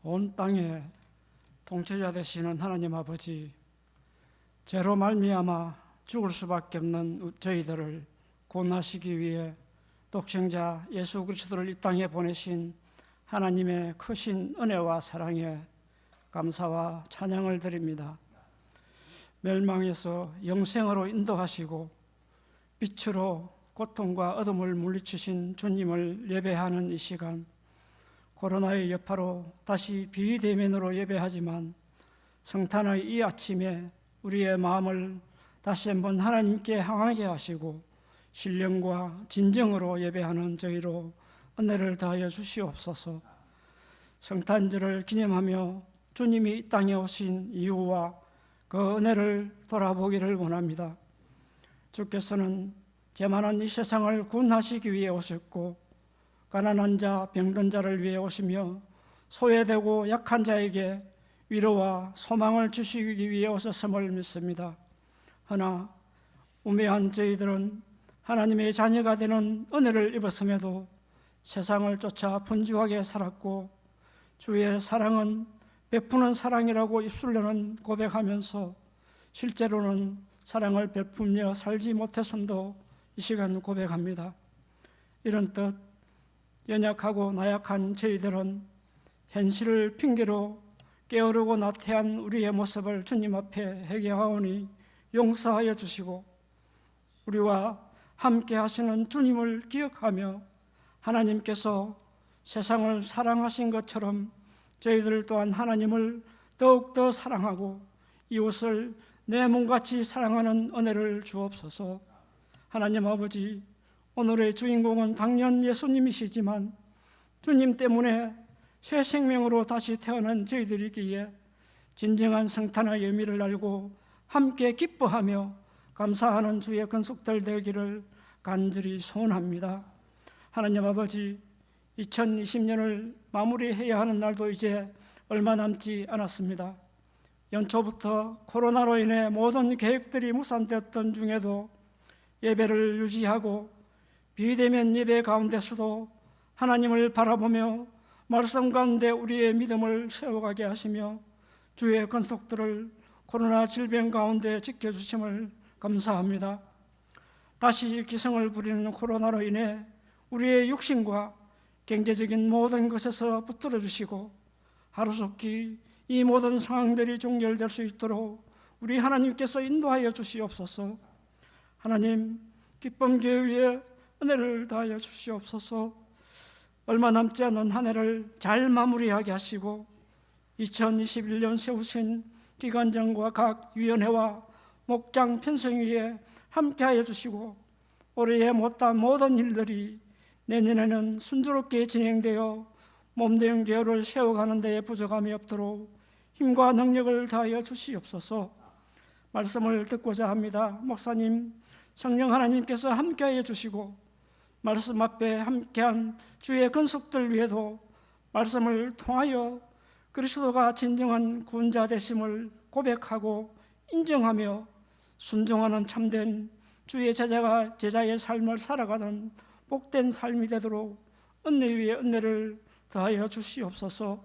온 땅에 통치자 되시는 하나님 아버지, 죄로 말미암아 죽을 수밖에 없는 저희들을 구원하시기 위해 독생자 예수 그리스도를 이 땅에 보내신 하나님의 크신 은혜와 사랑에 감사와 찬양을 드립니다. 멸망에서 영생으로 인도하시고 빛으로 고통과 어둠을 물리치신 주님을 예배하는 이 시간, 코로나의 여파로 다시 비대면으로 예배하지만 성탄의 이 아침에 우리의 마음을 다시 한번 하나님께 향하게 하시고 신령과 진정으로 예배하는 저희로 은혜를 다하여 주시옵소서. 성탄절을 기념하며 주님이 이 땅에 오신 이유와 그 은혜를 돌아보기를 원합니다. 주께서는 죄 많은 이 세상을 구원하시기 위해 오셨고, 가난한 자, 병든 자를 위해 오시며 소외되고 약한 자에게 위로와 소망을 주시기 위해 오셨음을 믿습니다. 허나 우매한 저희들은 하나님의 자녀가 되는 은혜를 입었음에도 세상을 쫓아 분주하게 살았고, 주의 사랑은 베푸는 사랑이라고 입술로는 고백하면서 실제로는 사랑을 베풀며 살지 못했음도 이 시간 고백합니다. 이런 뜻, 연약하고 나약한 저희들은 현실을 핑계로 게으르고 나태한 우리의 모습을 주님 앞에 회개하오니 용서하여 주시고, 우리와 함께 하시는 주님을 기억하며 하나님께서 세상을 사랑하신 것처럼 저희들 또한 하나님을 더욱더 사랑하고 이웃을 내 몸같이 사랑하는 은혜를 주옵소서. 하나님 아버지, 오늘의 주인공은 당연 예수님이시지만 주님 때문에 새 생명으로 다시 태어난 저희들이기에 진정한 성탄의 의미를 알고 함께 기뻐하며 감사하는 주의 건속들 되기를 간절히 소원합니다. 하나님 아버지, 2020년을 마무리해야 하는 날도 이제 얼마 남지 않았습니다. 연초부터 코로나로 인해 모든 계획들이 무산되었던 중에도 예배를 유지하고 비대면 예배 가운데서도 하나님을 바라보며 말씀 가운데 우리의 믿음을 세워가게 하시며 주의 건속들을 코로나 질병 가운데 지켜주심을 감사합니다. 다시 기승을 부리는 코로나로 인해 우리의 육신과 경제적인 모든 것에서 붙들어 주시고 하루속히 이 모든 상황들이 종결될 수 있도록 우리 하나님께서 인도하여 주시옵소서. 하나님, 기쁨 교회에 은혜를 다하여 주시옵소서. 얼마 남지 않은 한 해를 잘 마무리하게 하시고 2021년 세우신 기관장과 각 위원회와 목장 편성위에 함께하여 주시고 올해에 못한 모든 일들이 내년에는 순조롭게 진행되어 몸된 계열을 세워가는 데에 부족함이 없도록 힘과 능력을 다하여 주시옵소서. 말씀을 듣고자 합니다. 목사님, 성령 하나님께서 함께하여 주시고 말씀 앞에 함께한 주의 건속들 위에도 말씀을 통하여 그리스도가 진정한 구원자 되심을 고백하고 인정하며 순종하는 참된 주의 제자의 삶을 살아가는 복된 삶이 되도록 은혜 위에 은혜를 더하여 주시옵소서.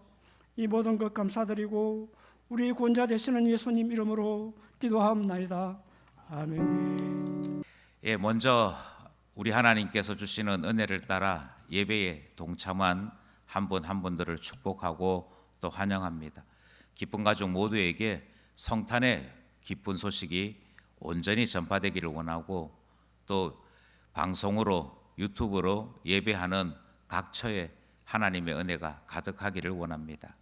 이 모든 것 감사드리고 우리 구원자 되시는 예수님 이름으로 기도하옵나이다. 아멘. 먼저 우리 하나님께서 주시는 은혜를 따라 예배에 동참한 한 분 한 분들을 축복하고 또 환영합니다. 기쁜 가족 모두에게 성탄의 기쁜 소식이 온전히 전파되기를 원하고, 또 방송으로 유튜브로 예배하는 각처에 하나님의 은혜가 가득하기를 원합니다.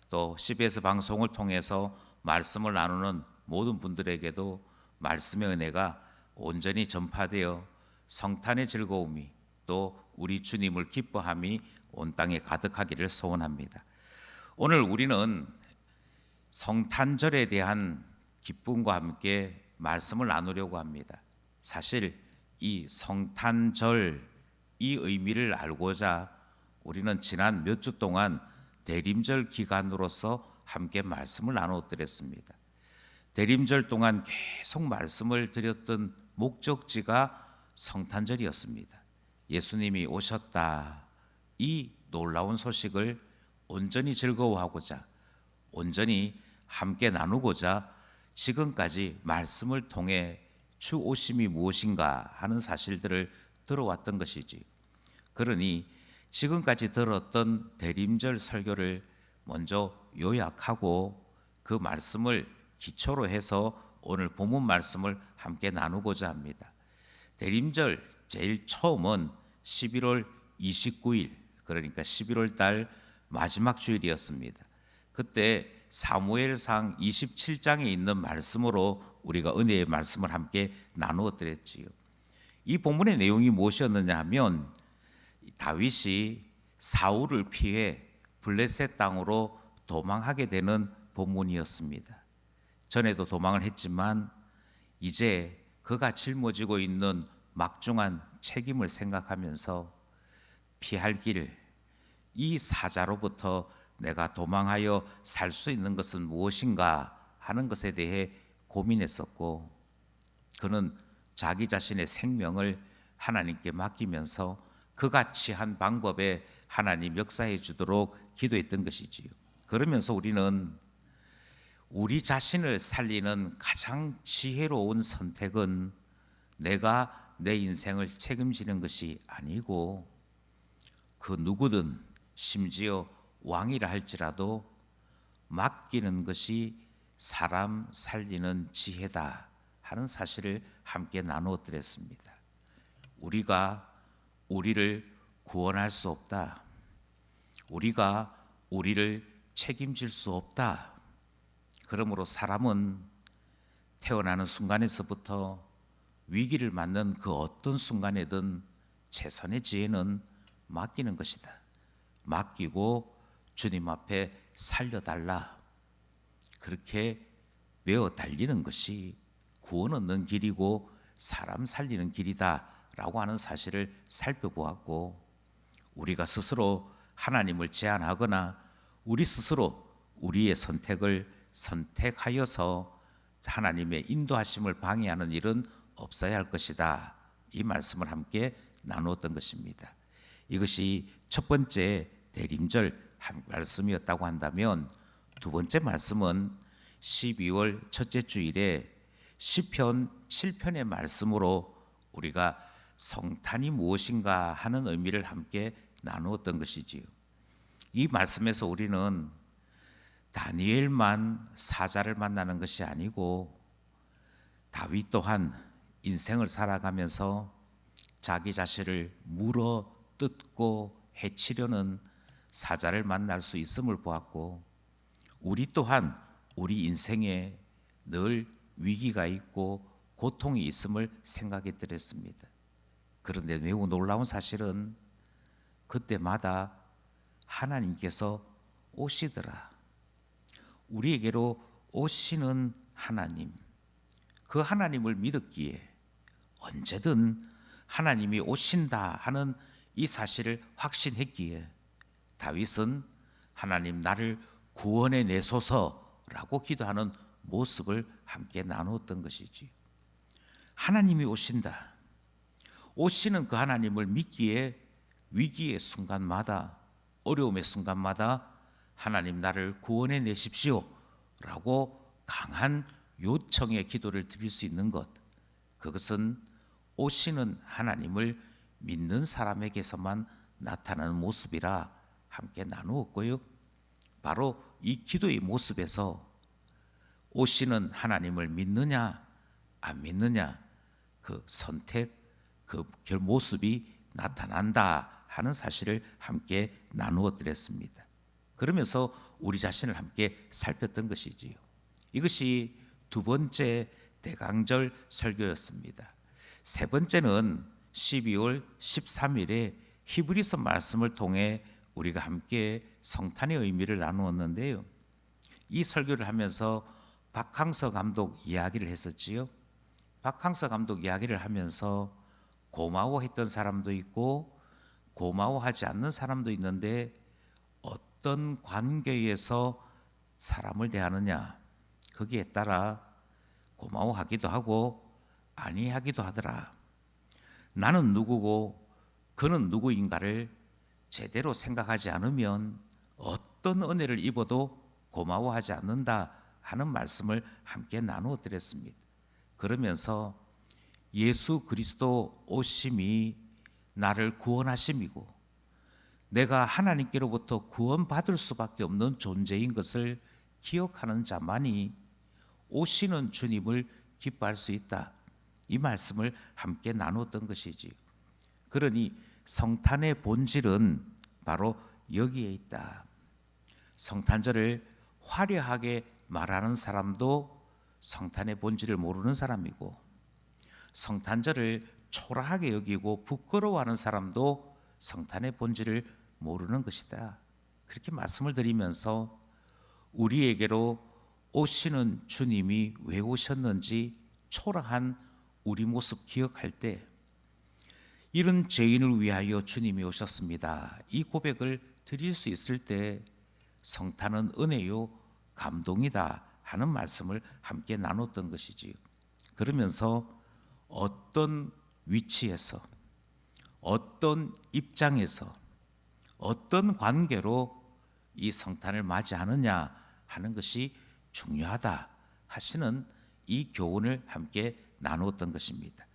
또 CBS 방송을 통해서 말씀을 나누는 모든 분들에게도 말씀의 은혜가 온전히 전파되어 성탄의 즐거움이 또 우리 주님을 기뻐함이 온 땅에 가득하기를 소원합니다. 오늘 우리는 성탄절에 대한 기쁨과 함께 말씀을 나누려고 합니다. 사실 이 성탄절, 이 의미를 알고자 우리는 지난 몇 주 동안 대림절 기간으로서 함께 말씀을 나누었습니다. 대림절 동안 계속 말씀을 드렸던 목적지가 성탄절이었습니다. 예수님이 오셨다, 이 놀라운 소식을 온전히 즐거워하고자, 온전히 함께 나누고자 지금까지 말씀을 통해 주 오심이 무엇인가 하는 사실들을 들어왔던 것이지. 그러니 지금까지 들었던 대림절 설교를 먼저 요약하고 그 말씀을 기초로 해서 오늘 본문 말씀을 함께 나누고자 합니다. 대림절 제일 처음은 11월 29일, 그러니까 11월 달 마지막 주일이었습니다. 그때 사무엘상 27장에 있는 말씀으로 우리가 은혜의 말씀을 함께 나누어 드렸지요. 이 본문의 내용이 무엇이었느냐 하면 다윗이 사울을 피해 블레셋 땅으로 도망하게 되는 본문이었습니다. 전에도 도망을 했지만 이제 그가 짊어지고 있는 막중한 책임을 생각하면서 피할 길, 이 사자로부터 내가 도망하여 살 수 있는 것은 무엇인가 하는 것에 대해 고민했었고, 그는 자기 자신의 생명을 하나님께 맡기면서 그가 취한 방법에 하나님 역사해 주도록 기도했던 것이지요. 그러면서 우리는 우리 자신을 살리는 가장 지혜로운 선택은 내가 내 인생을 책임지는 것이 아니고, 그 누구든 심지어 왕이라 할지라도 맡기는 것이 사람 살리는 지혜다 하는 사실을 함께 나누어 드렸습니다. 우리가 우리를 구원할 수 없다. 우리가 우리를 책임질 수 없다. 그러므로 사람은 태어나는 순간에서부터 위기를 맞는 그 어떤 순간에든 최선의 지혜는 맡기는 것이다. 맡기고 주님 앞에 살려달라. 그렇게 메어 달리는 것이 구원 얻는 길이고 사람 살리는 길이다 라고 하는 사실을 살펴보았고, 우리가 스스로 하나님을 제한하거나 우리 스스로 우리의 선택을 선택하여서 하나님의 인도하심을 방해하는 일은 없어야 할 것이다. 이 말씀을 함께 나누었던 것입니다. 이것이 첫 번째 대림절 말씀이었다고 한다면, 두 번째 말씀은 12월 첫째 주일에 시편 7편의 말씀으로 우리가 성탄이 무엇인가 하는 의미를 함께 나누었던 것이지요. 이 말씀에서 우리는 다니엘만 사자를 만나는 것이 아니고 다윗 또한 인생을 살아가면서 자기 자신을 물어 뜯고 해치려는 사자를 만날 수 있음을 보았고, 우리 또한 우리 인생에 늘 위기가 있고 고통이 있음을 생각해 드렸습니다. 그런데 매우 놀라운 사실은 그때마다 하나님께서 오시더라. 우리에게로 오시는 하나님, 그 하나님을 믿었기에 언제든 하나님이 오신다 하는 이 사실을 확신했기에 다윗은 하나님 나를 구원해 내소서라고 기도하는 모습을 함께 나누었던 것이지. 하나님이 오신다. 오시는 그 하나님을 믿기에 위기의 순간마다, 어려움의 순간마다 하나님 나를 구원해 내십시오 라고 강한 요청의 기도를 드릴 수 있는 것, 그것은 오시는 하나님을 믿는 사람에게서만 나타나는 모습이라 함께 나누었고요. 바로 이 기도의 모습에서 오시는 하나님을 믿느냐 안 믿느냐 그 선택, 그 모습이 나타난다 하는 사실을 함께 나누어 드렸습니다. 그러면서 우리 자신을 함께 살폈던 것이지요. 이것이 두 번째 대강절 설교였습니다. 세 번째는 12월 13일에 히브리서 말씀을 통해 우리가 함께 성탄의 의미를 나누었는데요. 이 설교를 하면서 박항서 감독 이야기를 했었지요. 박항서 감독 이야기를 하면서 고마워했던 사람도 있고 고마워하지 않는 사람도 있는데, 어떤 관계에서 사람을 대하느냐 거기에 따라 고마워하기도 하고 아니하기도 하더라. 나는 누구고 그는 누구인가를 제대로 생각하지 않으면 어떤 은혜를 입어도 고마워하지 않는다 하는 말씀을 함께 나누어 드렸습니다. 그러면서 예수 그리스도 오심이 나를 구원하심이고 내가 하나님께로부터 구원받을 수밖에 없는 존재인 것을 기억하는 자만이 오시는 주님을 기뻐할 수 있다. 이 말씀을 함께 나누었던 것이지. 그러니 성탄의 본질은 바로 여기에 있다. 성탄절을 화려하게 말하는 사람도 성탄의 본질을 모르는 사람이고, 성탄절을 초라하게 여기고 부끄러워하는 사람도 성탄의 본질을 모르는 것이다. 그렇게 말씀을 드리면서 우리에게로 오시는 주님이 왜 오셨는지 초라한 우리 모습 기억할 때, 이런 죄인을 위하여 주님이 오셨습니다, 이 고백을 드릴 수 있을 때 성탄은 은혜요 감동이다 하는 말씀을 함께 나눴던 것이지요. 그러면서 어떤 위치에서, 어떤 입장에서, 어떤 관계로 이 성탄을 맞이하느냐 하는 것이 중요하다 하시는 이 교훈을 함께 나누었던 것입니다.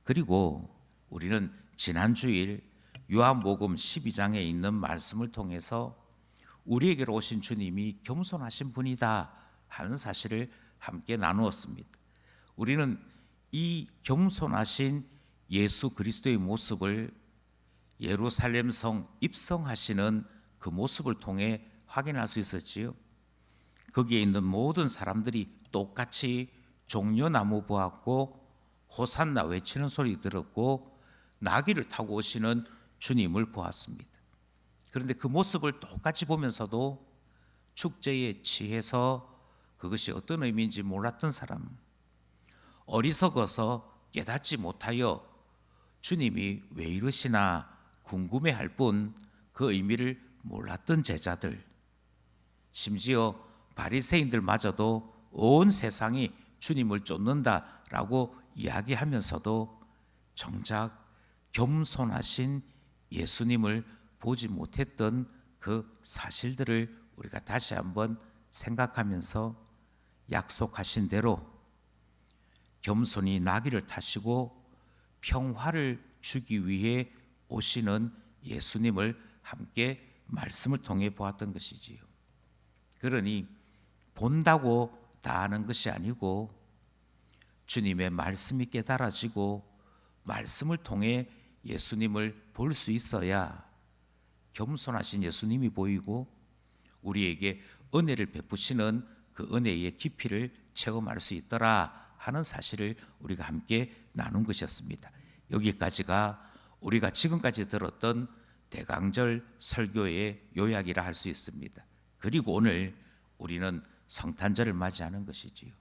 그리고 우리는 지난 주일 요한복음 12장에 있는 말씀을 통해서 우리에게로 오신 주님이 겸손하신 분이다 하는 사실을 함께 나누었습니다. 우리는 이 겸손하신 예수 그리스도의 모습을 예루살렘 성 입성하시는 그 모습을 통해 확인할 수 있었지요. 거기에 있는 모든 사람들이 똑같이 종려나무 보았고 호산나 외치는 소리 들었고 나귀를 타고 오시는 주님을 보았습니다. 그런데 그 모습을 똑같이 보면서도 축제에 취해서 그것이 어떤 의미인지 몰랐던 사람, 어리석어서 깨닫지 못하여 주님이 왜 이러시나 궁금해할 뿐 그 의미를 몰랐던 제자들, 심지어 바리새인들마저도 온 세상이 주님을 쫓는다라고 이야기하면서도 정작 겸손하신 예수님을 보지 못했던 그 사실들을 우리가 다시 한번 생각하면서 약속하신 대로 겸손히 나귀를 타시고 평화를 주기 위해 오시는 예수님을 함께 말씀을 통해 보았던 것이지요. 그러니 본다고 다 아는 것이 아니고 주님의 말씀이 깨달아지고 말씀을 통해 예수님을 볼 수 있어야 겸손하신 예수님이 보이고 우리에게 은혜를 베푸시는 그 은혜의 깊이를 체험할 수 있더라 하는 사실을 우리가 함께 나눈 것이었습니다. 여기까지가 우리가 지금까지 들었던 대강절 설교의 요약이라 할 수 있습니다. 그리고 오늘 우리는 성탄절을 맞이하는 것이지요.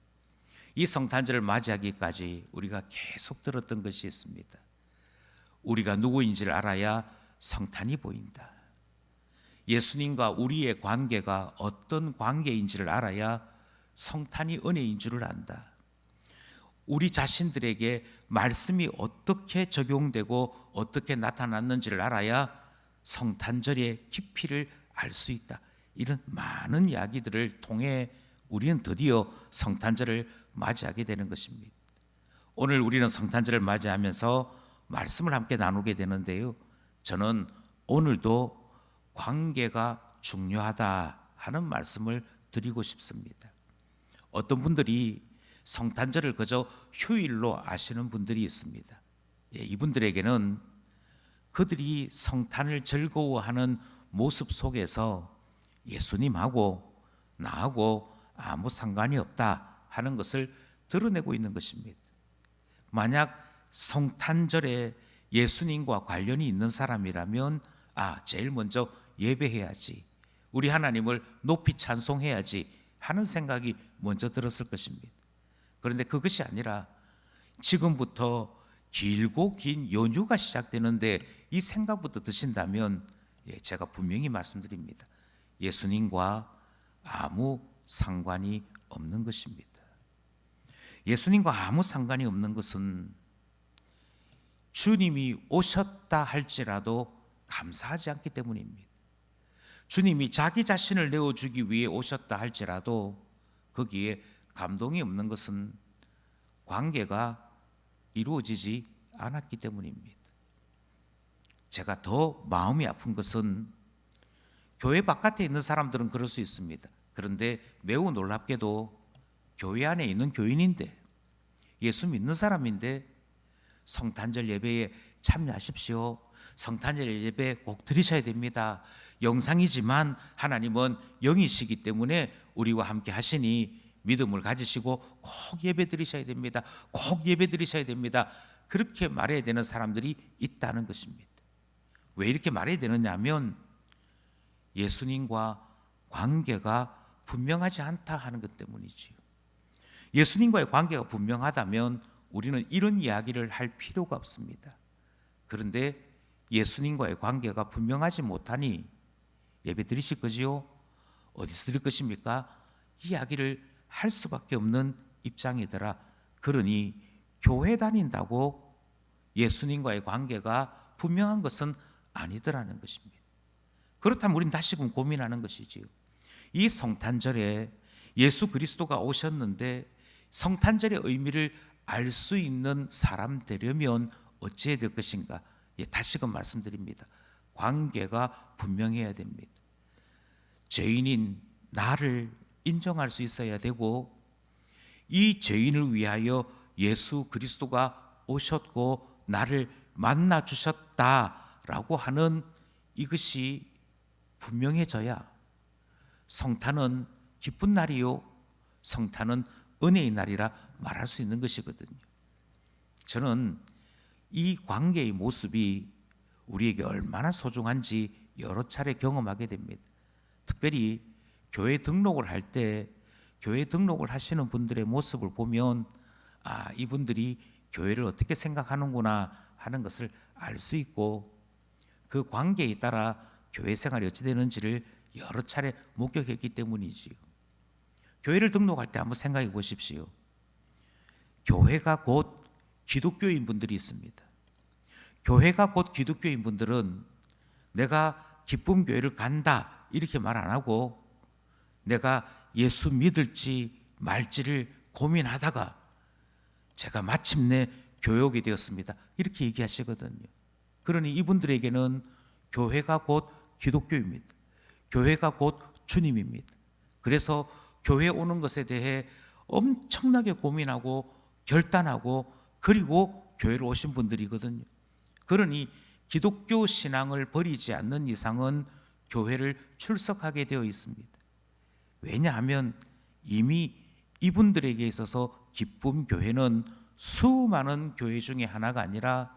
이 성탄절을 맞이하기까지 우리가 계속 들었던 것이 있습니다. 우리가 누구인지를 알아야 성탄이 보인다. 예수님과 우리의 관계가 어떤 관계인지를 알아야 성탄이 은혜인 줄을 안다. 우리 자신들에게 말씀이 어떻게 적용되고 어떻게 나타났는지를 알아야 성탄절의 깊이를 알 수 있다. 이런 많은 이야기들을 통해 우리는 드디어 성탄절을 맞이하게 되는 것입니다. 오늘 우리는 성탄절을 맞이하면서 말씀을 함께 나누게 되는데요, 저는 오늘도 관계가 중요하다 하는 말씀을 드리고 싶습니다. 어떤 분들이 성탄절을 그저 휴일로 아시는 분들이 있습니다. 이분들에게는 그들이 성탄을 즐거워하는 모습 속에서 예수님하고 나하고 아무 상관이 없다 하는 것을 드러내고 있는 것입니다. 만약 성탄절에 예수님과 관련이 있는 사람이라면 제일 먼저 예배해야지, 우리 하나님을 높이 찬송해야지 하는 생각이 먼저 들었을 것입니다. 그런데 그것이 아니라 지금부터 길고 긴 연휴가 시작되는데 이 생각부터 드신다면 제가 분명히 말씀드립니다. 예수님과 아무 상관이 없는 것입니다. 예수님과 아무 상관이 없는 것은 주님이 오셨다 할지라도 감사하지 않기 때문입니다. 주님이 자기 자신을 내어주기 위해 오셨다 할지라도 거기에 감동이 없는 것은 관계가 이루어지지 않았기 때문입니다. 제가 더 마음이 아픈 것은 교회 바깥에 있는 사람들은 그럴 수 있습니다. 그런데 매우 놀랍게도 교회 안에 있는 교인인데, 예수 믿는 사람인데 성탄절 예배에 참여하십시오, 성탄절 예배 꼭 드리셔야 됩니다, 영상이지만 하나님은 영이시기 때문에 우리와 함께 하시니 믿음을 가지시고 꼭 예배 드리셔야 됩니다, 꼭 예배 드리셔야 됩니다, 그렇게 말해야 되는 사람들이 있다는 것입니다. 왜 이렇게 말해야 되느냐 하면 예수님과 관계가 분명하지 않다 하는 것 때문이지요. 예수님과의 관계가 분명하다면 우리는 이런 이야기를 할 필요가 없습니다. 그런데 예수님과의 관계가 분명하지 못하니 예배 드리실 거지요? 어디서 드릴 것입니까? 이야기를 할 수밖에 없는 입장이더라. 그러니 교회 다닌다고 예수님과의 관계가 분명한 것은 아니더라는 것입니다. 그렇다면 우리는 다시금 고민하는 것이지요. 이 성탄절에 예수 그리스도가 오셨는데 성탄절의 의미를 알 수 있는 사람 되려면 어찌해야 될 것인가? 다시금 말씀드립니다. 관계가 분명해야 됩니다. 죄인인 나를 인정할 수 있어야 되고, 이 죄인을 위하여 예수 그리스도가 오셨고 나를 만나 주셨다라고 하는 이것이 분명해져야 성탄은 기쁜 날이요, 성탄은 은혜의 날이라 말할 수 있는 것이거든요. 저는 이 관계의 모습이 우리에게 얼마나 소중한지 여러 차례 경험하게 됩니다. 특별히 교회 등록을 할 때 교회 등록을 하시는 분들의 모습을 보면 이분들이 교회를 어떻게 생각하는구나 하는 것을 알 수 있고, 그 관계에 따라 교회 생활이 어찌 되는지를 여러 차례 목격했기 때문이지요. 교회를 등록할 때 한번 생각해 보십시오. 교회가 곧 기독교인 분들이 있습니다. 교회가 곧 기독교인 분들은 내가 기쁨 교회를 간다 이렇게 말 안 하고, 내가 예수 믿을지 말지를 고민하다가 제가 마침내 교회 오게 되었습니다 이렇게 얘기하시거든요. 그러니 이분들에게는 교회가 곧 기독교입니다. 교회가 곧 주님입니다. 그래서 교회 오는 것에 대해 엄청나게 고민하고 결단하고 그리고 교회로 오신 분들이거든요. 그러니 기독교 신앙을 버리지 않는 이상은 교회를 출석하게 되어 있습니다. 왜냐하면 이미 이분들에게 있어서 기쁨 교회는 수많은 교회 중에 하나가 아니라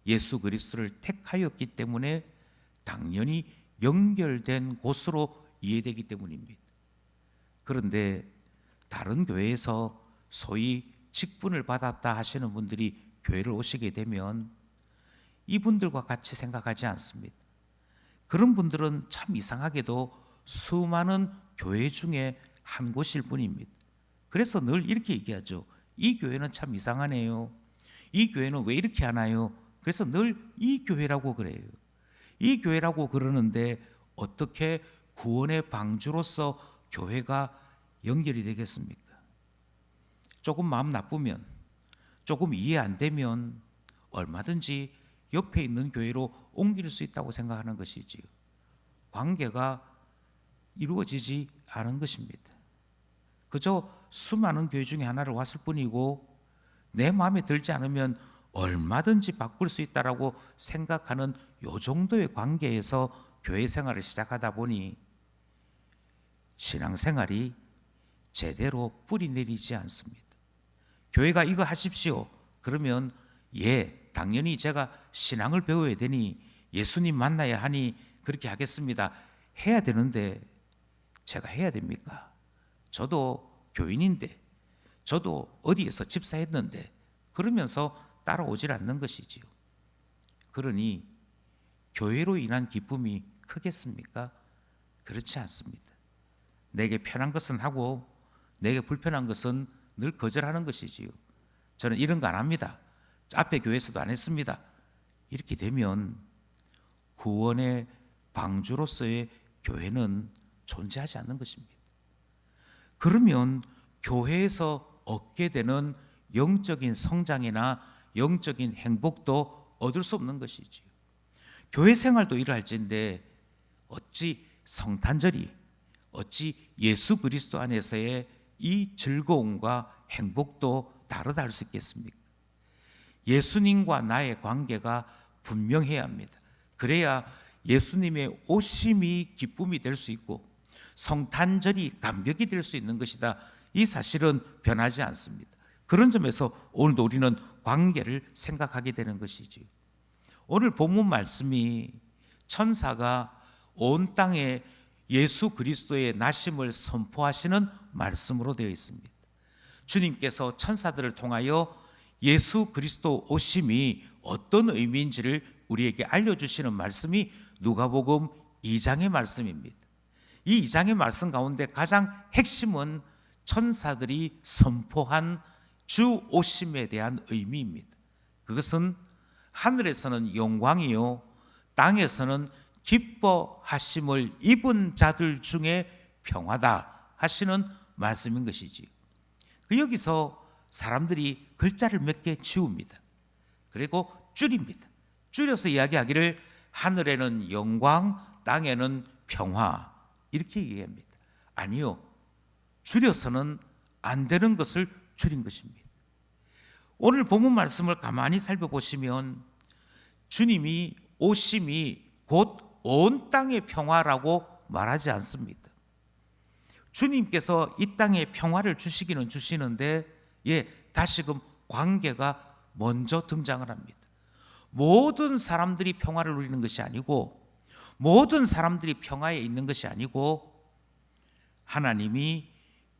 예수 그리스도를 택하였기 때문에 당연히 연결된 곳으로 이해되기 때문입니다. 그런데 다른 교회에서 소위 직분을 받았다 하시는 분들이 교회를 오시게 되면 이분들과 같이 생각하지 않습니다. 그런 분들은 참 이상하게도 수많은 교회 중에 한 곳일 뿐입니다. 그래서 늘 이렇게 얘기하죠. 이 교회는 참 이상하네요. 이 교회는 왜 이렇게 하나요? 그래서 늘 이 교회라고 그래요. 이 교회라고 그러는데 어떻게 구원의 방주로서 교회가 연결이 되겠습니까? 조금 마음 나쁘면, 조금 이해 안 되면 얼마든지 옆에 있는 교회로 옮길 수 있다고 생각하는 것이지요. 관계가 이루어지지 않은 것입니다. 그저 수많은 교회 중에 하나를 왔을 뿐이고 내 마음에 들지 않으면 얼마든지 바꿀 수 있다라고 생각하는 요 정도의 관계에서 교회 생활을 시작하다 보니 신앙생활이 제대로 뿌리 내리지 않습니다. 교회가 이거 하십시오. 그러면 당연히 제가 신앙을 배워야 되니 예수님 만나야 하니 그렇게 하겠습니다. 해야 되는데 제가 해야 됩니까? 저도 교인인데, 저도 어디에서 집사했는데 그러면서 따라오질 않는 것이지요. 그러니 교회로 인한 기쁨이 크겠습니까? 그렇지 않습니다. 내게 편한 것은 하고 내게 불편한 것은 늘 거절하는 것이지요. 저는 이런 거 안 합니다. 앞에 교회에서도 안 했습니다. 이렇게 되면 구원의 방주로서의 교회는 존재하지 않는 것입니다. 그러면 교회에서 얻게 되는 영적인 성장이나 영적인 행복도 얻을 수 없는 것이지요. 교회 생활도 이러할진데 어찌 성탄절이, 어찌 예수 그리스도 안에서의 이 즐거움과 행복도 다르다 할 수 있겠습니까? 예수님과 나의 관계가 분명해야 합니다. 그래야 예수님의 오심이 기쁨이 될 수 있고 성탄절이 감격이 될 수 있는 것이다. 이 사실은 변하지 않습니다. 그런 점에서 오늘도 우리는 관계를 생각하게 되는 것이지요. 오늘 본문 말씀이 천사가 온 땅에 예수 그리스도의 나심을 선포하시는 말씀으로 되어 있습니다. 주님께서 천사들을 통하여 예수 그리스도 오심이 어떤 의미인지를 우리에게 알려주시는 말씀이 누가복음 2장의 말씀입니다. 이 2장의 말씀 가운데 가장 핵심은 천사들이 선포한 주 오심에 대한 의미입니다. 그것은 하늘에서는 영광이요 땅에서는 기뻐하심을 입은 자들 중에 평화다 하시는 말씀인 것이지요. 여기서 사람들이 글자를 몇 개 지웁니다. 그리고 줄입니다. 줄여서 이야기하기를 하늘에는 영광, 땅에는 평화 이렇게 얘기합니다. 아니요, 줄여서는 안 되는 것을 줄인 것입니다. 오늘 본문 말씀을 가만히 살펴보시면 주님이 오심이 곧 온 땅의 평화라고 말하지 않습니다. 주님께서 이 땅에 평화를 주시기는 주시는데 다시금 관계가 먼저 등장을 합니다. 모든 사람들이 평화를 누리는 것이 아니고 모든 사람들이 평화에 있는 것이 아니고 하나님이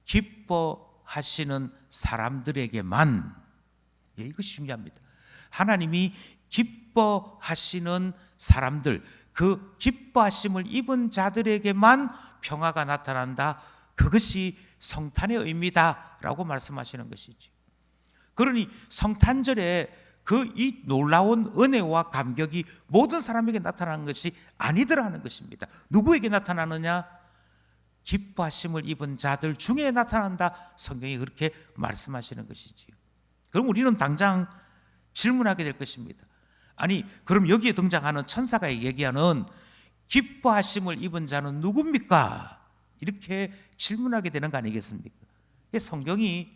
기뻐하시는 사람들에게만, 이것이 중요합니다. 하나님이 기뻐하시는 사람들, 그 기뻐하심을 입은 자들에게만 평화가 나타난다. 그것이 성탄의 의미다라고 말씀하시는 것이지. 그러니 성탄절에 그 이 놀라운 은혜와 감격이 모든 사람에게 나타나는 것이 아니더라는 것입니다. 누구에게 나타나느냐? 기뻐하심을 입은 자들 중에 나타난다. 성경이 그렇게 말씀하시는 것이지요. 그럼 우리는 당장 질문하게 될 것입니다. 아니, 그럼 여기에 등장하는 천사가 얘기하는 기뻐하심을 입은 자는 누굽니까? 이렇게 질문하게 되는 거 아니겠습니까? 성경이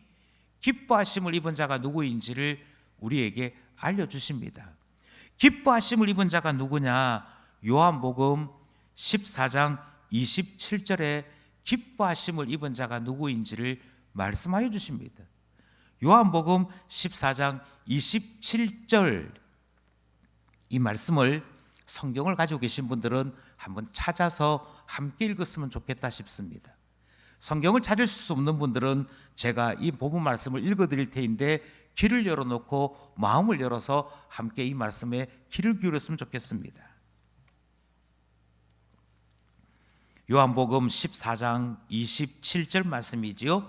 기뻐하심을 입은 자가 누구인지를 우리에게 알려주십니다. 기뻐하심을 입은 자가 누구냐? 요한복음 14장 27절에 기뻐하심을 입은 자가 누구인지를 말씀하여 주십니다. 요한복음 14장 27절 이 말씀을 성경을 가지고 계신 분들은 한번 찾아서 함께 읽었으면 좋겠다 싶습니다. 성경을 찾을 수 없는 분들은 제가 이 본문 말씀을 읽어드릴 테인데 귀를 열어놓고 마음을 열어서 함께 이 말씀에 귀를 기울였으면 좋겠습니다. 요한복음 14장 27절 말씀이지요.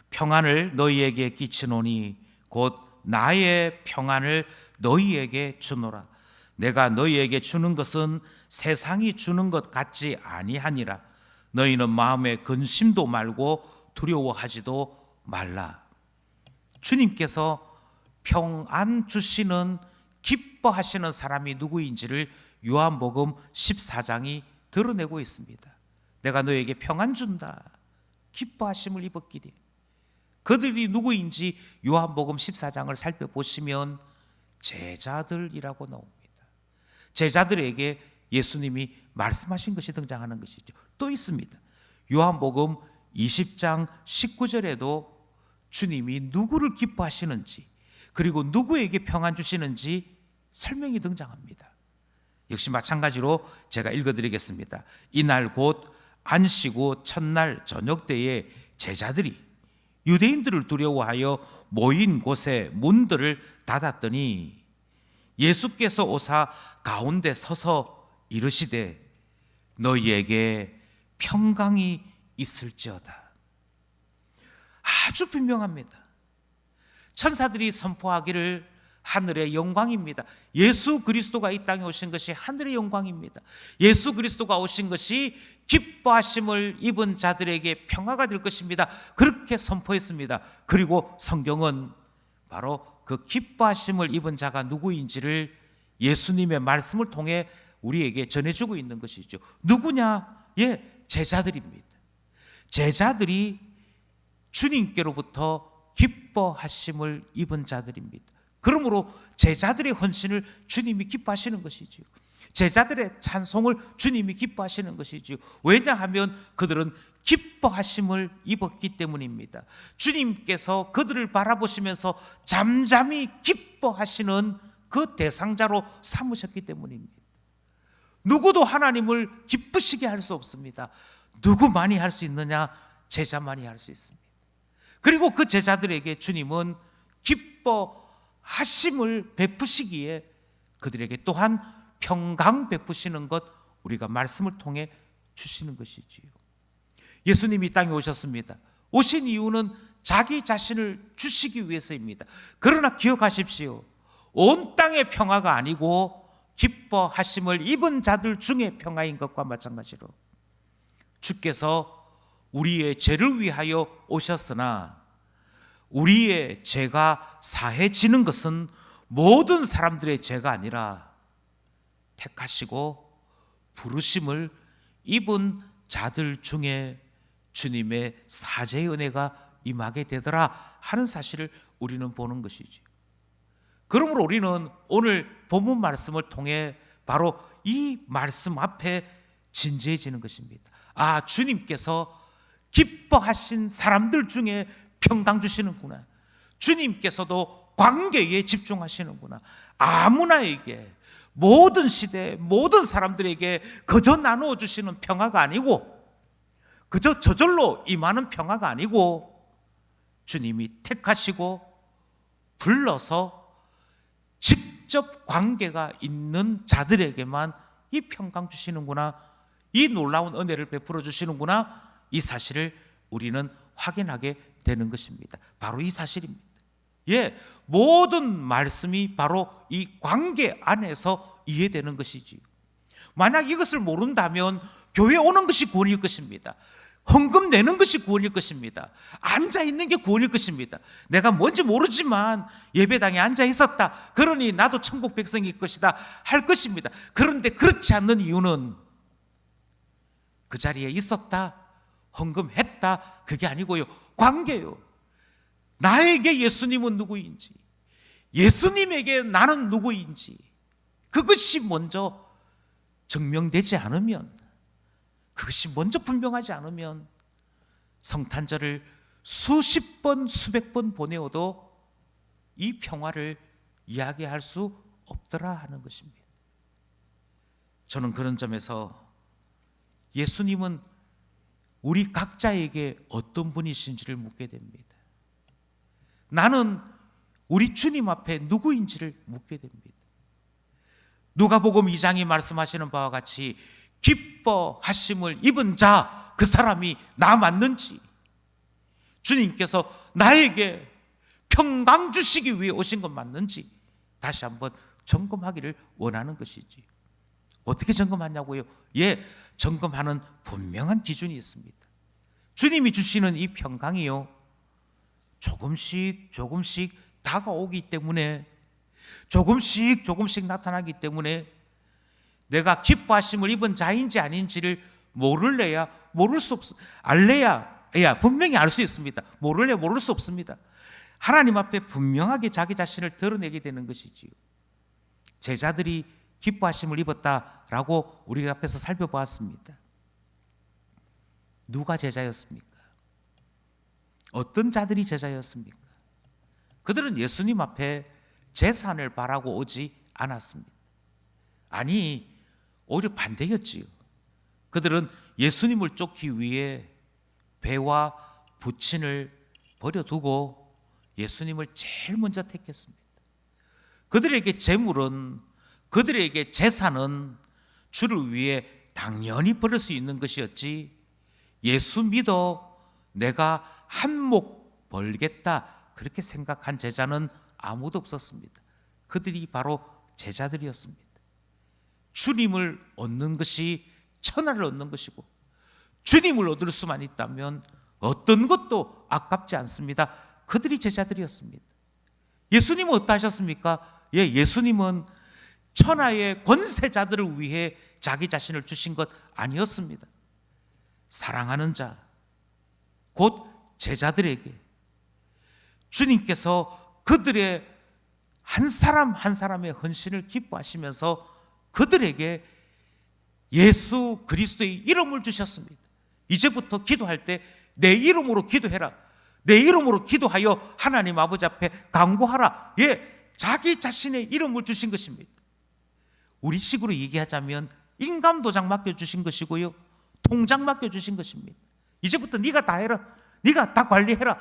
평안을 너희에게 끼치노니 곧 나의 평안을 너희에게 주노라. 내가 너희에게 주는 것은 세상이 주는 것 같지 아니하니라. 너희는 마음에 근심도 말고 두려워하지도 말라. 주님께서 평안 주시는 기뻐하시는 사람이 누구인지를 요한복음 14장이 드러내고 있습니다. 내가 너에게 평안 준다. 기뻐하심을 입었기에. 그들이 누구인지 요한복음 14장을 살펴보시면 제자들이라고 나옵니다. 제자들에게 예수님이 말씀하신 것이 등장하는 것이죠. 또 있습니다. 요한복음 20장 19절에도 주님이 누구를 기뻐하시는지 그리고 누구에게 평안 주시는지 설명이 등장합니다. 역시 마찬가지로 제가 읽어드리겠습니다. 이날 곧 안식 후 첫날 저녁 때에 제자들이 유대인들을 두려워하여 모인 곳에 문들을 닫았더니 예수께서 오사 가운데 서서 이르시되 너희에게 평강이 있을지어다. 아주 분명합니다. 천사들이 선포하기를 하늘의 영광입니다. 예수 그리스도가 이 땅에 오신 것이 하늘의 영광입니다. 예수 그리스도가 오신 것이 기뻐하심을 입은 자들에게 평화가 될 것입니다. 그렇게 선포했습니다. 그리고 성경은 바로 그 기뻐하심을 입은 자가 누구인지를 예수님의 말씀을 통해 우리에게 전해주고 있는 것이죠. 누구냐? 제자들입니다. 제자들이 주님께로부터 기뻐하심을 입은 자들입니다. 그러므로 제자들의 헌신을 주님이 기뻐하시는 것이지요. 제자들의 찬송을 주님이 기뻐하시는 것이지요. 왜냐하면 그들은 기뻐하심을 입었기 때문입니다. 주님께서 그들을 바라보시면서 잠잠히 기뻐하시는 그 대상자로 삼으셨기 때문입니다. 누구도 하나님을 기쁘시게 할 수 없습니다. 누구만이 할 수 있느냐? 제자만이 할 수 있습니다. 그리고 그 제자들에게 주님은 기뻐하심을 베푸시기에 그들에게 또한 평강 베푸시는 것, 우리가 말씀을 통해 주시는 것이지요. 예수님이 이 땅에 오셨습니다. 오신 이유는 자기 자신을 주시기 위해서입니다. 그러나 기억하십시오. 온 땅의 평화가 아니고 기뻐하심을 입은 자들 중에 평화인 것과 마찬가지로 주께서 우리의 죄를 위하여 오셨으나 우리의 죄가 사해지는 것은 모든 사람들의 죄가 아니라 택하시고 부르심을 입은 자들 중에 주님의 사죄의 은혜가 임하게 되더라 하는 사실을 우리는 보는 것이죠. 그러므로 우리는 오늘 본문 말씀을 통해 바로 이 말씀 앞에 진지해지는 것입니다. 주님께서 기뻐하신 사람들 중에 평강 주시는구나. 주님께서도 관계에 집중하시는구나. 아무나에게, 모든 시대, 모든 사람들에게 그저 나누어 주시는 평화가 아니고, 그저 저절로 임하는 평화가 아니고, 주님이 택하시고 불러서 직접 관계가 있는 자들에게만 이 평강 주시는구나, 이 놀라운 은혜를 베풀어 주시는구나, 이 사실을 우리는 확인하게 되는 것입니다. 바로 이 사실입니다. 모든 말씀이 바로 이 관계 안에서 이해되는 것이지요. 만약 이것을 모른다면 교회 오는 것이 구원일 것입니다. 헌금 내는 것이 구원일 것입니다. 앉아있는 게 구원일 것입니다. 내가 뭔지 모르지만 예배당에 앉아있었다, 그러니 나도 천국 백성일 것이다 할 것입니다. 그런데 그렇지 않는 이유는 그 자리에 있었다, 헌금했다, 그게 아니고요, 관계요. 나에게 예수님은 누구인지, 예수님에게 나는 누구인지, 그것이 먼저 증명되지 않으면, 그것이 먼저 분명하지 않으면 성탄절을 수십 번 수백 번 보내어도 이 평화를 이야기할 수 없더라 하는 것입니다. 저는 그런 점에서 예수님은 우리 각자에게 어떤 분이신지를 묻게 됩니다. 나는 우리 주님 앞에 누구인지를 묻게 됩니다. 누가복음 2장이 말씀하시는 바와 같이 기뻐하심을 입은 자, 그 사람이 나 맞는지, 주님께서 나에게 평강 주시기 위해 오신 것 맞는지 다시 한번 점검하기를 원하는 것이지. 어떻게 점검하냐고요? 점검하는 분명한 기준이 있습니다. 주님이 주시는 이 평강이요, 조금씩 다가오기 때문에, 조금씩 나타나기 때문에 내가 기뻐하심을 입은 자인지 아닌지를 모를래야 모를 수 알래야 분명히 알 수 있습니다. 모를래야 모를 수 없습니다. 하나님 앞에 분명하게 자기 자신을 드러내게 되는 것이지요. 제자들이 기뻐하심을 입었다라고 우리 앞에서 살펴보았습니다. 누가 제자였습니까? 어떤 자들이 제자였습니까? 그들은 예수님 앞에 재산을 바라고 오지 않았습니다. 아니, 오히려 반대였지요. 그들은 예수님을 쫓기 위해 배와 부친을 버려두고 예수님을 제일 먼저 택했습니다. 그들에게 재물은, 그들에게 재산은 주를 위해 당연히 버릴 수 있는 것이었지, 예수 믿어 내가 한몫 벌겠다 그렇게 생각한 제자는 아무도 없었습니다. 그들이 바로 제자들이었습니다. 주님을 얻는 것이 천하를 얻는 것이고 주님을 얻을 수만 있다면 어떤 것도 아깝지 않습니다. 그들이 제자들이었습니다. 예수님은 어떠하셨습니까? 예수님은 천하의 권세자들을 위해 자기 자신을 주신 것 아니었습니다. 사랑하는 자, 곧 제자들에게 주님께서 그들의 한 사람 한 사람의 헌신을 기뻐하시면서 그들에게 예수 그리스도의 이름을 주셨습니다. 이제부터 기도할 때 내 이름으로 기도해라. 내 이름으로 기도하여 하나님 아버지 앞에 간구하라. 자기 자신의 이름을 주신 것입니다. 우리식으로 얘기하자면 인감도장 맡겨주신 것이고요, 통장 맡겨주신 것입니다. 이제부터 네가 다 해라. 네가 다 관리해라.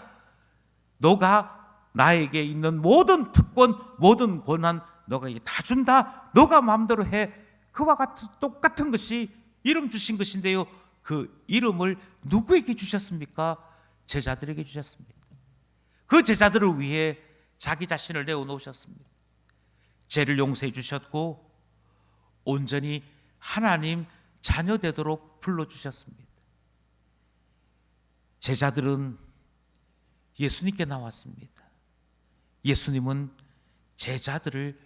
너가 나에게 있는 모든 특권, 모든 권한 너가 이게 다 준다. 너가 마음대로 해. 그와 같은 똑같은 것이 이름 주신 것인데요, 그 이름을 누구에게 주셨습니까? 제자들에게 주셨습니다. 그 제자들을 위해 자기 자신을 내어놓으셨습니다. 죄를 용서해 주셨고 온전히 하나님 자녀 되도록 불러주셨습니다. 제자들은 예수님께 나왔습니다. 예수님은 제자들을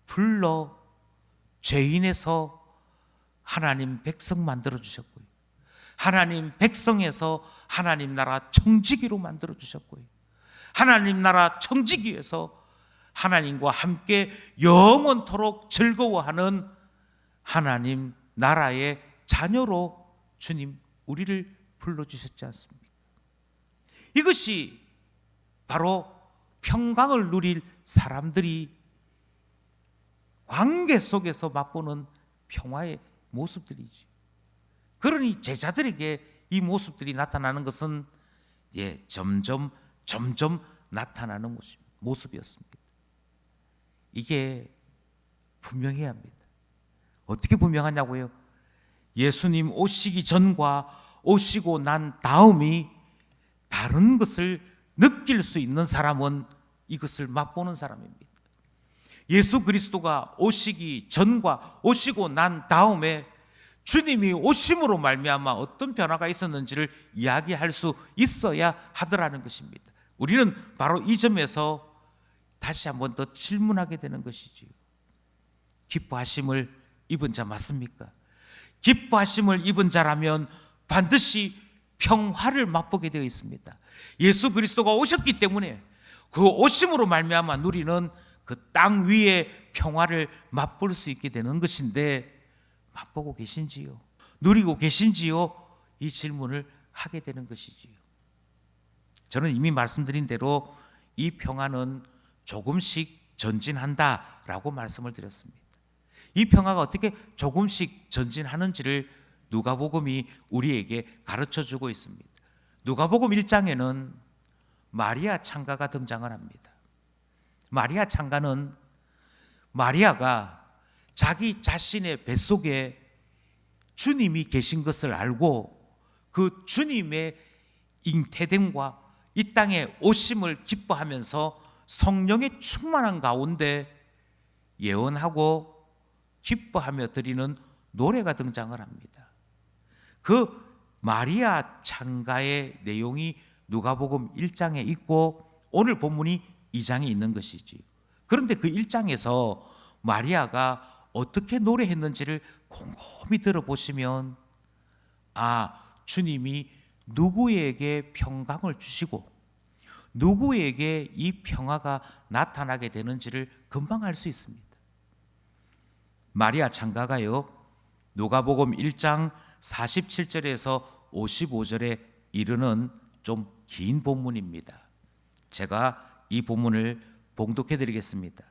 불러 죄인에서 하나님 백성 만들어주셨고요, 하나님 백성에서 하나님 나라 청지기로 만들어주셨고요, 하나님 나라 청지기에서 하나님과 함께 영원토록 즐거워하는 하나님 나라의 자녀로 주님 우리를 불러주셨지 않습니까? 이것이 바로 평강을 누릴 사람들이 관계 속에서 맛보는 평화의 모습들이지. 그러니 제자들에게 이 모습들이 나타나는 것은 점점 나타나는 모습이었습니다. 이게 분명해야 합니다. 어떻게 분명하냐고요? 예수님 오시기 전과 오시고 난 다음이 다른 것을 느낄 수 있는 사람은 이것을 맛보는 사람입니다. 예수 그리스도가 오시기 전과 오시고 난 다음에 주님이 오심으로 말미암아 어떤 변화가 있었는지를 이야기할 수 있어야 하더라는 것입니다. 우리는 바로 이 점에서 다시 한번 더 질문하게 되는 것이지요. 기뻐하심을 입은 자 맞습니까? 기뻐하심을 입은 자라면 반드시 평화를 맛보게 되어 있습니다. 예수 그리스도가 오셨기 때문에 그 오심으로 말미암아 누리는 그 땅 위의 평화를 맛볼 수 있게 되는 것인데, 맛보고 계신지요? 누리고 계신지요? 이 질문을 하게 되는 것이지요. 저는 이미 말씀드린 대로 이 평화는 조금씩 전진한다라고 말씀을 드렸습니다. 이 평화가 어떻게 조금씩 전진하는지를 누가복음이 우리에게 가르쳐주고 있습니다. 누가복음 1장에는 마리아 창가가 등장을 합니다. 마리아 창가는 마리아가 자기 자신의 뱃속에 주님이 계신 것을 알고 그 주님의 잉태됨과 이 땅에 오심을 기뻐하면서 성령의 충만한 가운데 예언하고 기뻐하며 드리는 노래가 등장을 합니다. 그 마리아 창가의 내용이 누가복음 1장에 있고 오늘 본문이 2장에 있는 것이지. 그런데 그 1장에서 마리아가 어떻게 노래했는지를 곰곰이 들어보시면 주님이 누구에게 평강을 주시고 누구에게 이 평화가 나타나게 되는지를 금방 알 수 있습니다. 마리아 창가가요, 누가복음 1장 47절에서 55절에 이르는 좀 긴 본문입니다. 제가 이 본문을 봉독해 드리겠습니다.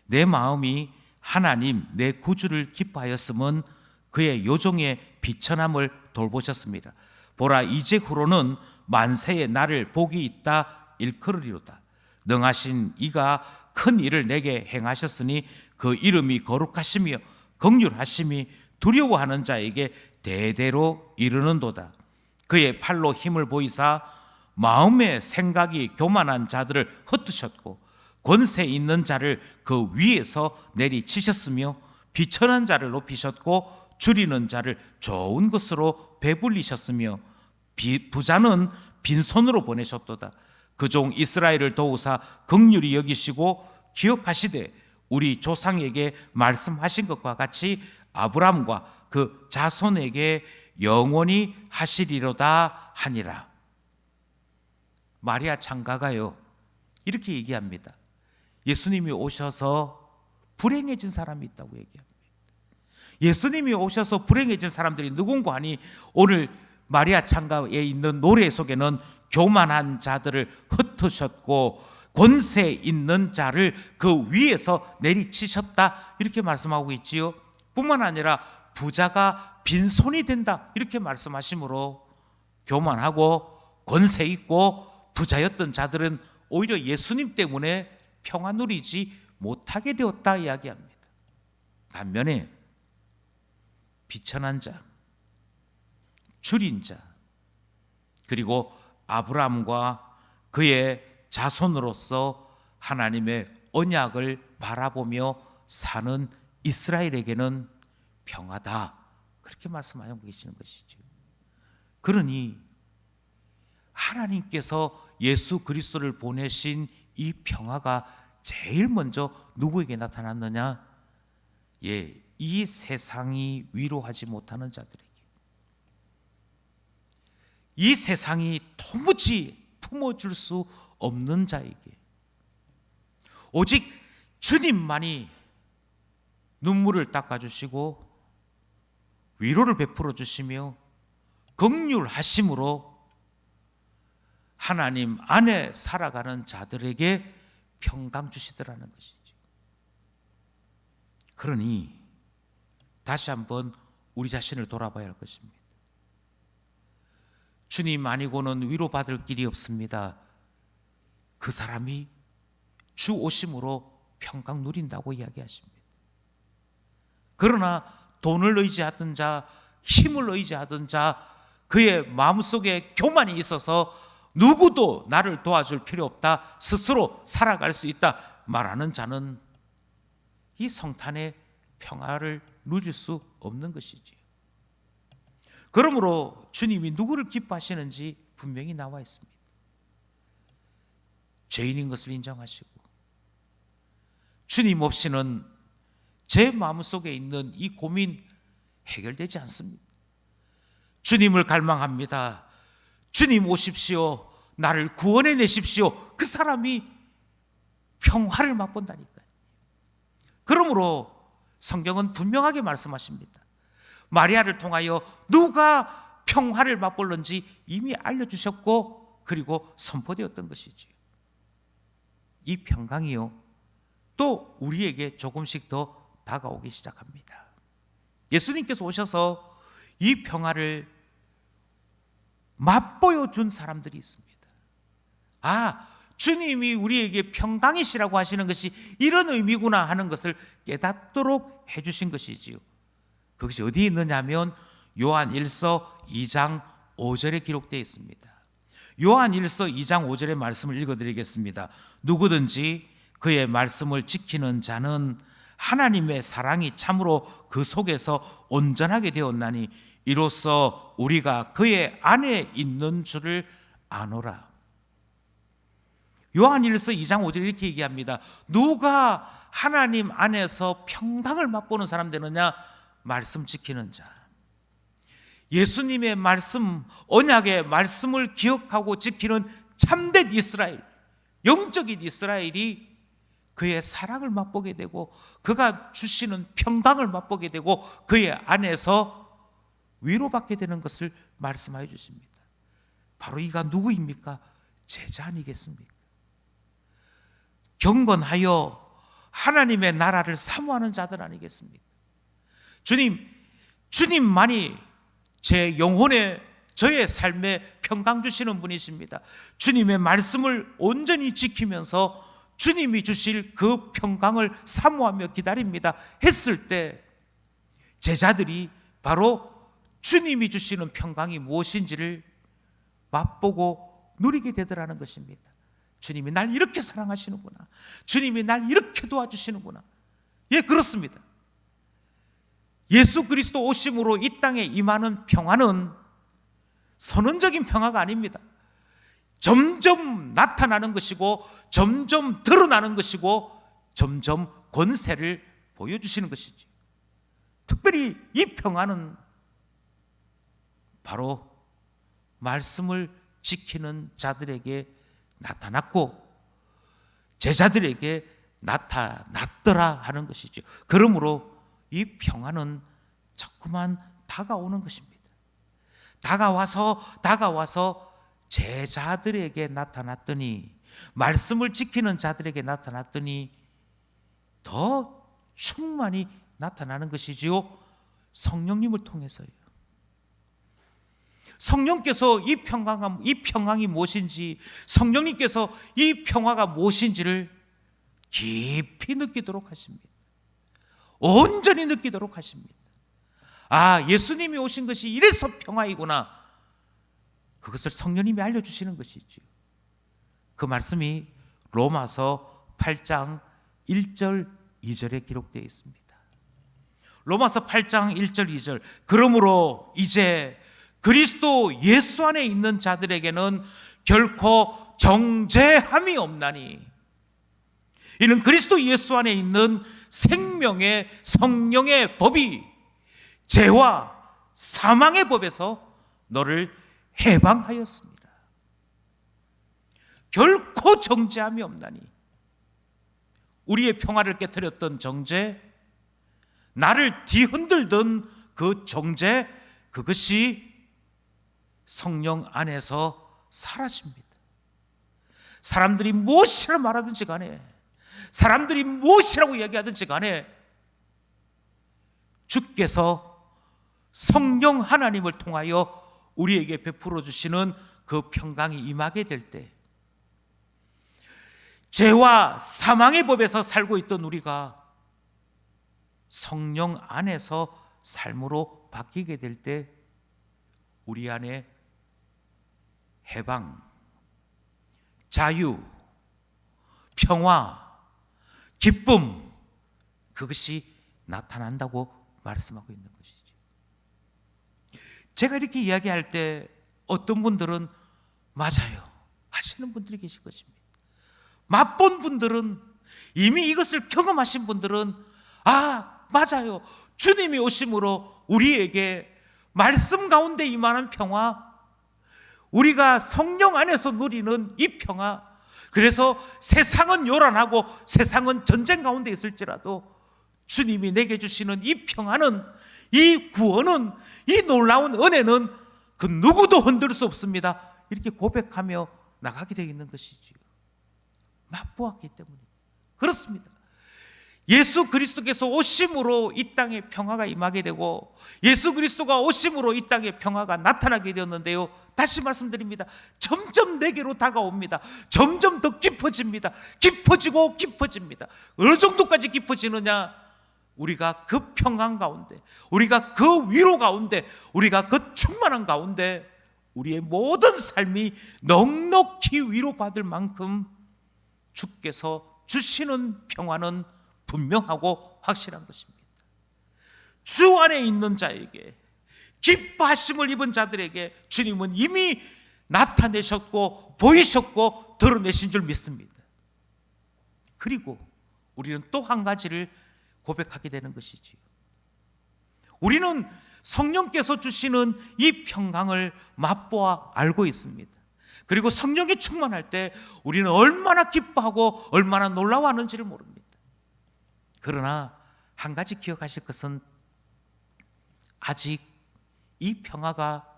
내 마음이 하나님 내 구주를 기뻐하였음은 그의 요종의 비천함을 돌보셨습니다. 보라, 이제 후로는 만세의 나를 복이 있다 일컬으리로다. 능하신 이가 큰 일을 내게 행하셨으니 그 이름이 거룩하시며 긍휼하심이 두려워하는 자에게 대대로 이르는도다. 그의 팔로 힘을 보이사 마음의 생각이 교만한 자들을 흩으셨고 권세 있는 자를 그 위에서 내리치셨으며 비천한 자를 높이셨고 줄이는 자를 좋은 것으로 배불리셨으며 부자는 빈손으로 보내셨도다. 그 종 이스라엘을 도우사 긍휼히 여기시고 기억하시되 우리 조상에게 말씀하신 것과 같이 아브라함과 그 자손에게 영원히 하시리로다 하니라. 마리아 창가가요 이렇게 얘기합니다. 예수님이 오셔서 불행해진 사람이 있다고 얘기합니다. 예수님이 오셔서 불행해진 사람들이 누군가 하니 오늘 마리아 창가에 있는 노래 속에는 교만한 자들을 흩으셨고 권세 있는 자를 그 위에서 내리치셨다 이렇게 말씀하고 있지요. 뿐만 아니라 부자가 빈손이 된다 이렇게 말씀하시므로 교만하고 권세 있고 부자였던 자들은 오히려 예수님 때문에 평화 누리지 못하게 되었다 이야기합니다. 반면에 비천한 자, 줄인 자, 그리고 아브라함과 그의 자손으로서 하나님의 언약을 바라보며 사는 이스라엘에게는 평화다 그렇게 말씀하고 계시는 것이죠. 그러니 하나님께서 예수 그리스도를 보내신 이 평화가 제일 먼저 누구에게 나타났느냐? 이 세상이 위로하지 못하는 자들에게, 이 세상이 도무지 품어줄 수 없는 자에게, 오직 주님만이 눈물을 닦아주시고 위로를 베풀어 주시며 긍휼하심으로 하나님 안에 살아가는 자들에게 평강 주시더라는 것이죠. 그러니 다시 한번 우리 자신을 돌아봐야 할 것입니다. 주님 아니고는 위로받을 길이 없습니다. 그 사람이 주 오심으로 평강 누린다고 이야기하십니다. 그러나 돈을 의지하던 자, 힘을 의지하던 자, 그의 마음속에 교만이 있어서 누구도 나를 도와줄 필요 없다, 스스로 살아갈 수 있다 말하는 자는 이 성탄의 평화를 누릴 수 없는 것이지요. 그러므로 주님이 누구를 기뻐하시는지 분명히 나와 있습니다. 죄인인 것을 인정하시고, 주님 없이는 제 마음속에 있는 이 고민 해결되지 않습니다. 주님을 갈망합니다. 주님 오십시오. 나를 구원해 내십시오. 그 사람이 평화를 맛본다니까요. 그러므로 성경은 분명하게 말씀하십니다. 마리아를 통하여 누가 평화를 맛볼는지 이미 알려주셨고 그리고 선포되었던 것이지요. 이 평강이요 또 우리에게 조금씩 더 다가오기 시작합니다. 예수님께서 오셔서 이 평화를 맛보여 준 사람들이 있습니다. 아, 주님이 우리에게 평강이시라고 하시는 것이 이런 의미구나 하는 것을 깨닫도록 해주신 것이지요. 그것이 어디에 있느냐 하면 요한 1서 2장 5절에 기록되어 있습니다. 요한 1서 2장 5절의 말씀을 읽어드리겠습니다. 누구든지 그의 말씀을 지키는 자는 하나님의 사랑이 참으로 그 속에서 온전하게 되었나니 이로써 우리가 그의 안에 있는 줄을 아노라. 요한 1서 2장 5절에 이렇게 얘기합니다. 누가 하나님 안에서 평강을 맛보는 사람 되느냐? 말씀 지키는 자. 예수님의 말씀, 언약의 말씀을 기억하고 지키는 참된 이스라엘, 영적인 이스라엘이 그의 사랑을 맛보게 되고 그가 주시는 평강을 맛보게 되고 그의 안에서 위로받게 되는 것을 말씀하여 주십니다. 바로 이가 누구입니까? 제자 아니겠습니까? 경건하여 하나님의 나라를 사모하는 자들 아니겠습니까? 주님만이 제 영혼에 저의 삶에 평강 주시는 분이십니다. 주님의 말씀을 온전히 지키면서 주님이 주실 그 평강을 사모하며 기다립니다 했을 때 제자들이 바로 주님이 주시는 평강이 무엇인지를 맛보고 누리게 되더라는 것입니다. 주님이 날 이렇게 사랑하시는구나. 주님이 날 이렇게 도와주시는구나. 예, 그렇습니다. 예수 그리스도 오심으로 이 땅에 임하는 평화는 선언적인 평화가 아닙니다. 점점 나타나는 것이고 점점 드러나는 것이고 점점 권세를 보여주시는 것이지. 특별히 이 평화는 바로 말씀을 지키는 자들에게 나타났고 제자들에게 나타났더라 하는 것이죠. 그러므로 이 평화는 자꾸만 다가오는 것입니다. 다가와서 제자들에게 나타났더니, 말씀을 지키는 자들에게 나타났더니 더 충만히 나타나는 것이지요. 성령님을 통해서요. 성령께서 이 평강이 무엇인지, 성령님께서 이 평화가 무엇인지를 깊이 느끼도록 하십니다. 온전히 느끼도록 하십니다. 아, 예수님이 오신 것이 이래서 평화이구나. 그것을 성령님이 알려주시는 것이지요. 그 말씀이 로마서 8장 1절 2절에 기록되어 있습니다. 로마서 8장 1절 2절. 그러므로 이제 그리스도 예수 안에 있는 자들에게는 결코 정죄함이 없나니, 이는 그리스도 예수 안에 있는 생명의 성령의 법이 죄와 사망의 법에서 너를 해방하였습니다. 결코 정죄함이 없나니, 우리의 평화를 깨뜨렸던 정죄, 나를 뒤흔들던 그 정죄, 그것이 성령 안에서 사라집니다. 사람들이 무엇이라 말하든지 간에, 사람들이 무엇이라고 얘기하든지 간에, 주께서 성령 하나님을 통하여 우리에게 베풀어 주시는 그 평강이 임하게 될 때, 죄와 사망의 법에서 살고 있던 우리가 성령 안에서 삶으로 바뀌게 될 때, 우리 안에 해방, 자유, 평화, 기쁨, 그것이 나타난다고 말씀하고 있는 것이죠. 제가 이렇게 이야기할 때 어떤 분들은 맞아요 하시는 분들이 계실 것입니다. 맛본 분들은, 이미 이것을 경험하신 분들은 아, 맞아요, 주님이 오심으로 우리에게 말씀 가운데 임하는 평화, 우리가 성령 안에서 누리는 이 평화, 그래서 세상은 요란하고 세상은 전쟁 가운데 있을지라도 주님이 내게 주시는 이 평화는, 이 구원은, 이 놀라운 은혜는 그 누구도 흔들 수 없습니다. 이렇게 고백하며 나가게 되어 있는 것이지요. 맛보았기 때문에 그렇습니다. 예수 그리스도께서 오심으로 이 땅에 평화가 임하게 되고, 예수 그리스도가 오심으로 이 땅에 평화가 나타나게 되었는데요, 다시 말씀드립니다. 점점 내게로 다가옵니다. 점점 더 깊어집니다. 깊어지고 깊어집니다. 어느 정도까지 깊어지느냐? 우리가 그 평강 가운데, 우리가 그 위로 가운데, 우리가 그 충만한 가운데 우리의 모든 삶이 넉넉히 위로받을 만큼 주께서 주시는 평화는 분명하고 확실한 것입니다. 주 안에 있는 자에게, 기뻐하심을 입은 자들에게 주님은 이미 나타내셨고 보이셨고 드러내신 줄 믿습니다. 그리고 우리는 또 한 가지를 고백하게 되는 것이지요. 우리는 성령께서 주시는 이 평강을 맛보아 알고 있습니다. 그리고 성령이 충만할 때 우리는 얼마나 기뻐하고 얼마나 놀라워하는지를 모릅니다. 그러나 한 가지 기억하실 것은, 아직 이 평화가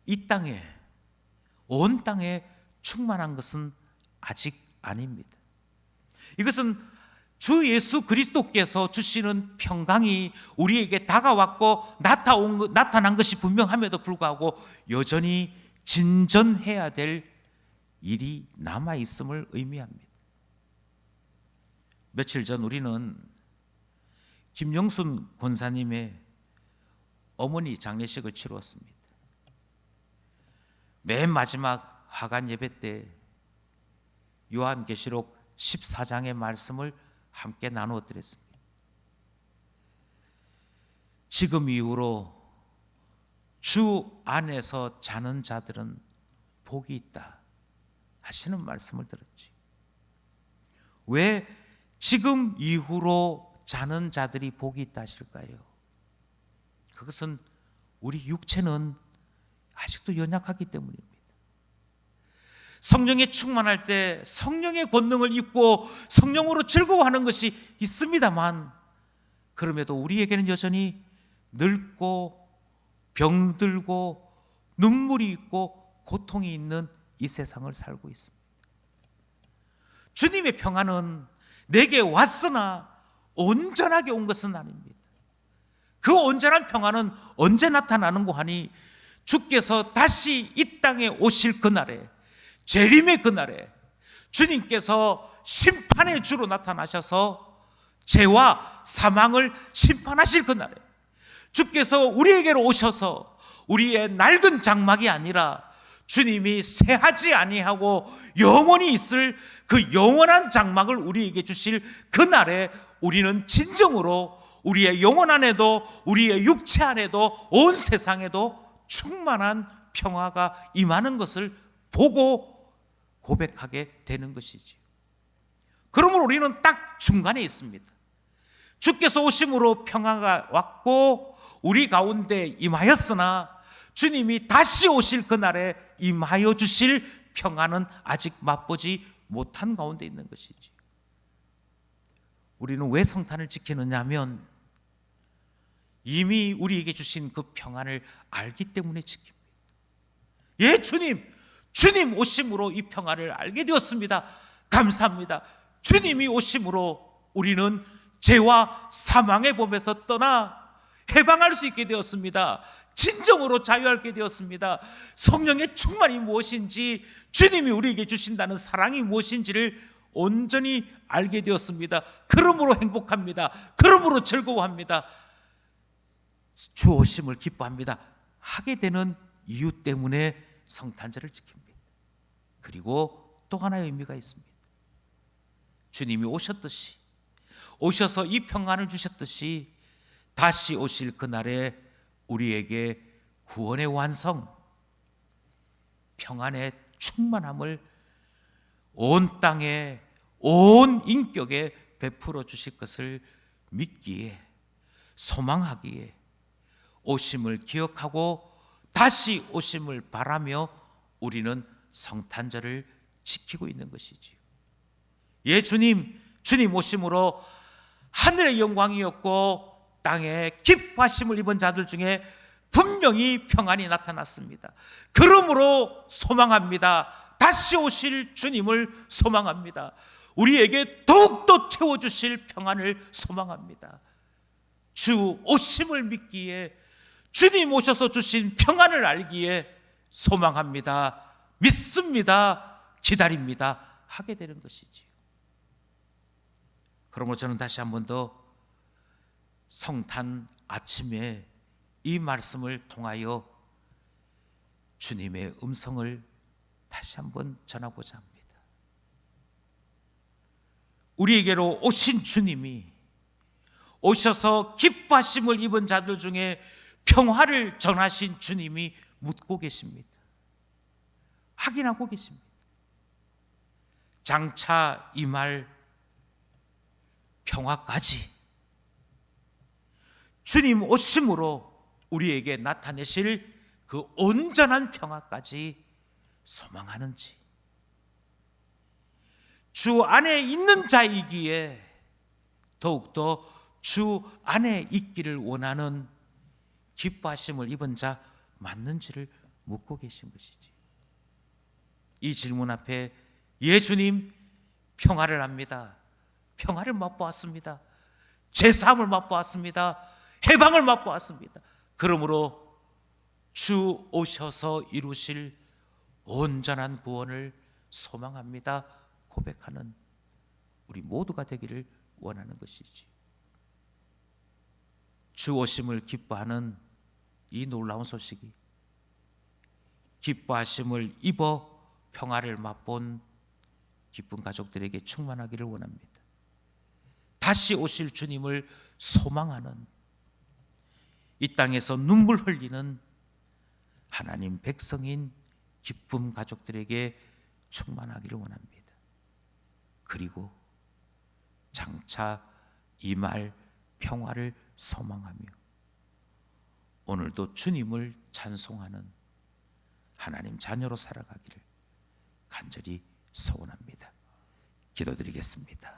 이 땅에, 온 땅에 충만한 것은 아직 아닙니다. 이것은 주 예수 그리스도께서 주시는 평강이 우리에게 다가왔고 나타난 것이 분명함에도 불구하고 여전히 진전해야 될 일이 남아있음을 의미합니다. 며칠 전 우리는 김영순 권사님의 어머니 장례식을 치루었습니다. 맨 마지막 화관 예배 때 요한계시록 14장의 말씀을 함께 나누어 드렸습니다. 지금 이후로 주 안에서 자는 자들은 복이 있다 하시는 말씀을 들었지. 왜 지금 이후로 자는 자들이 복이 있다 하실까요? 그것은 우리 육체는 아직도 연약하기 때문입니다. 성령에 충만할 때 성령의 권능을 입고 성령으로 즐거워하는 것이 있습니다만, 그럼에도 우리에게는 여전히 늙고 병들고 눈물이 있고 고통이 있는 이 세상을 살고 있습니다. 주님의 평안은 내게 왔으나 온전하게 온 것은 아닙니다. 그 온전한 평안은 언제 나타나는고 하니, 주께서 다시 이 땅에 오실 그날에, 재림의 그날에 주님께서 심판의 주로 나타나셔서 죄와 사망을 심판하실 그날에, 주께서 우리에게로 오셔서 우리의 낡은 장막이 아니라 주님이 새하지 아니하고 영원히 있을 그 영원한 장막을 우리에게 주실 그날에, 우리는 진정으로 우리의 영혼 안에도 우리의 육체 안에도 온 세상에도 충만한 평화가 임하는 것을 보고 고백하게 되는 것이지요. 그러므로 우리는 딱 중간에 있습니다. 주께서 오심으로 평화가 왔고 우리 가운데 임하였으나, 주님이 다시 오실 그날에 임하여 주실 평안은 아직 맛보지 못한 가운데 있는 것이지요. 우리는 왜 성탄을 지키느냐 하면 이미 우리에게 주신 그 평안을 알기 때문에 지킵니다. 예, 주님 오심으로 이 평안을 알게 되었습니다. 감사합니다. 주님이 오심으로 우리는 죄와 사망의 법에서 떠나 해방할 수 있게 되었습니다. 진정으로 자유하게 되었습니다. 성령의 충만이 무엇인지, 주님이 우리에게 주신다는 사랑이 무엇인지를 온전히 알게 되었습니다. 그러므로 행복합니다. 그러므로 즐거워합니다. 주 오심을 기뻐합니다. 하게 되는 이유 때문에 성탄절을 지킵니다. 그리고 또 하나의 의미가 있습니다. 주님이 오셨듯이, 오셔서 이 평안을 주셨듯이 다시 오실 그날에 우리에게 구원의 완성, 평안의 충만함을 온 땅에, 온 인격에 베풀어 주실 것을 믿기에, 소망하기에, 오심을 기억하고 다시 오심을 바라며 우리는 성탄절을 지키고 있는 것이지요. 예, 주님 오심으로 하늘의 영광이었고 땅에 기뻐하심을 입은 자들 중에 분명히 평안이 나타났습니다. 그러므로 소망합니다. 다시 오실 주님을 소망합니다. 우리에게 더욱더 채워주실 평안을 소망합니다. 주 오심을 믿기에, 주님 오셔서 주신 평안을 알기에 소망합니다. 믿습니다. 기다립니다. 하게 되는 것이지요. 그러므로 저는 다시 한 번 더 성탄 아침에 이 말씀을 통하여 주님의 음성을 다시 한번 전하고자 합니다. 우리에게로 오신 주님이, 오셔서 기뻐하심을 입은 자들 중에 평화를 전하신 주님이 묻고 계십니다. 확인하고 계십니다. 장차 임할 평화까지 주님 오심으로 우리에게 나타내실 그 온전한 평화까지 소망하는지, 주 안에 있는 자이기에 더욱더 주 안에 있기를 원하는 기뻐하심을 입은 자 맞는지를 묻고 계신 것이지. 이 질문 앞에 예, 주님 평화를 합니다. 평화를 맛보았습니다. 죄사함을 맛보았습니다. 해방을 맛보았습니다. 그러므로 주 오셔서 이루실 온전한 구원을 소망합니다. 고백하는 우리 모두가 되기를 원하는 것이지. 주 오심을 기뻐하는 이 놀라운 소식이, 기뻐하심을 입어 평화를 맛본 기쁜 가족들에게 충만하기를 원합니다. 다시 오실 주님을 소망하는, 이 땅에서 눈물 흘리는 하나님 백성인 기쁨 가족들에게 충만하기를 원합니다. 그리고 장차 임할 평화를 소망하며 오늘도 주님을 찬송하는 하나님 자녀로 살아가기를 간절히 소원합니다. 기도드리겠습니다.